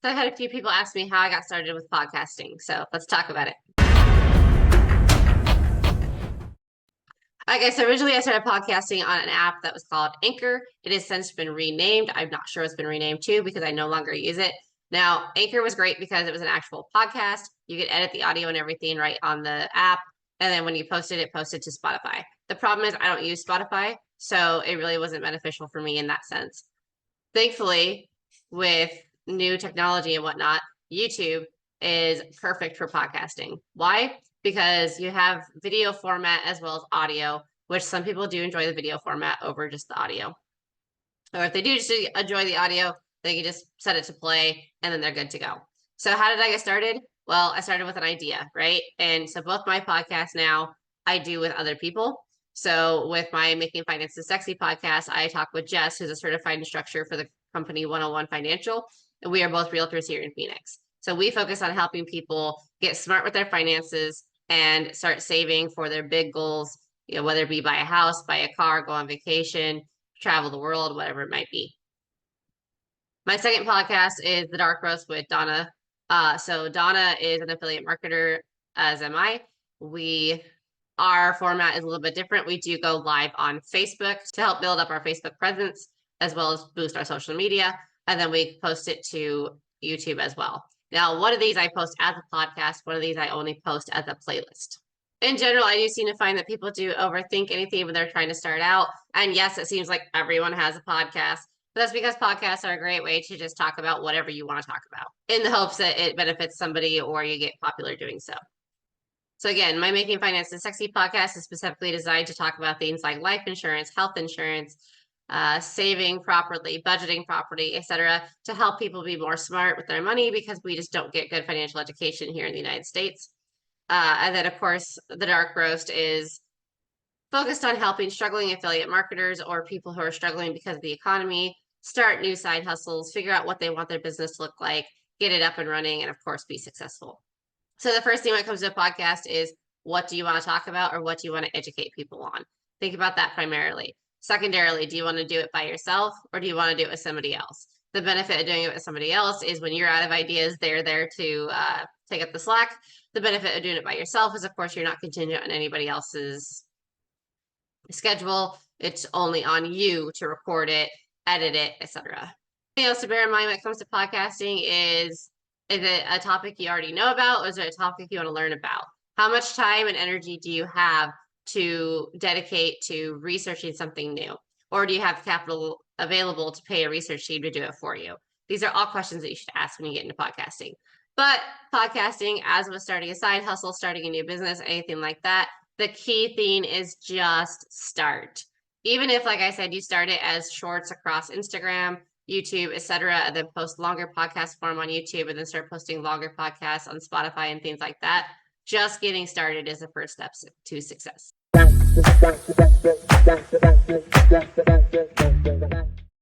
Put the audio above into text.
So I've had a few people ask me how I got started with podcasting. So let's talk about it. Okay, so originally I started podcasting on an app that was called Anchor. It has since been renamed. I'm not sure it's been renamed to because I no longer use it. Now, Anchor was great because it was an actual podcast. You could edit the audio and everything right on the app. And then when you posted it to Spotify. The problem is I don't use Spotify, so it really wasn't beneficial for me in that sense. Thankfully, with new technology and whatnot, YouTube is perfect for podcasting. Why? Because you have video format as well as audio, which some people do enjoy the video format over just the audio. Or if they do just enjoy the audio, they can just set it to play and then they're good to go. So how did I get started? Well, I started with an idea, right? And so both my podcasts now I do with other people. So with my Making Finances Sexy podcast, I talk with Jess, who's a certified instructor for the company 101 Financial, and we are both realtors here in Phoenix. So we focus on helping people get smart with their finances and start saving for their big goals, whether it be buy a house, buy a car, go on vacation, travel the world, whatever it might be. My second podcast is The Dark Roast with Donna. So Donna is an affiliate marketer, as am I. Our format is a little bit different. We do go live on Facebook to help build up our Facebook presence, as well as boost our social media. And then we post it to YouTube as well. Now, one of these I post as a podcast. One of these I only post as a playlist. In general, I do seem to find that people do overthink anything when they're trying to start out. And yes, it seems like everyone has a podcast. But that's because podcasts are a great way to just talk about whatever you want to talk about in the hopes that it benefits somebody or you get popular doing so. So again, my Making Finances Sexy podcast is specifically designed to talk about things like life insurance, health insurance, saving properly, budgeting properly, etc., to help people be more smart with their money because we just don't get good financial education here in the United States. And then, of course, The Dark Roast is focused on helping struggling affiliate marketers or people who are struggling because of the economy start new side hustles, figure out what they want their business to look like, get it up and running, and of course, be successful. So the first thing when it comes to a podcast is, what do you want to talk about or what do you want to educate people on? Think about that primarily. Secondarily, do you want to do it by yourself or do you want to do it with somebody else? The benefit of doing it with somebody else is when you're out of ideas, they're there to take up the slack. The benefit of doing it by yourself is, of course, you're not contingent on anybody else's schedule. It's only on you to record it, edit it, etc. Something else to bear in mind when it comes to podcasting is it a topic you already know about, or is it a topic you want to learn about? How much time and energy do you have to dedicate to researching something new? Or do you have capital available to pay a research team to do it for you? These are all questions that you should ask when you get into podcasting. But podcasting, as with starting a side hustle, starting a new business, anything like that, the key thing is just start. Even if, like I said, you start it as shorts across Instagram, YouTube, etc., and then post longer podcast form on YouTube and then start posting longer podcasts on Spotify and things like that. Just getting started is the first step to success.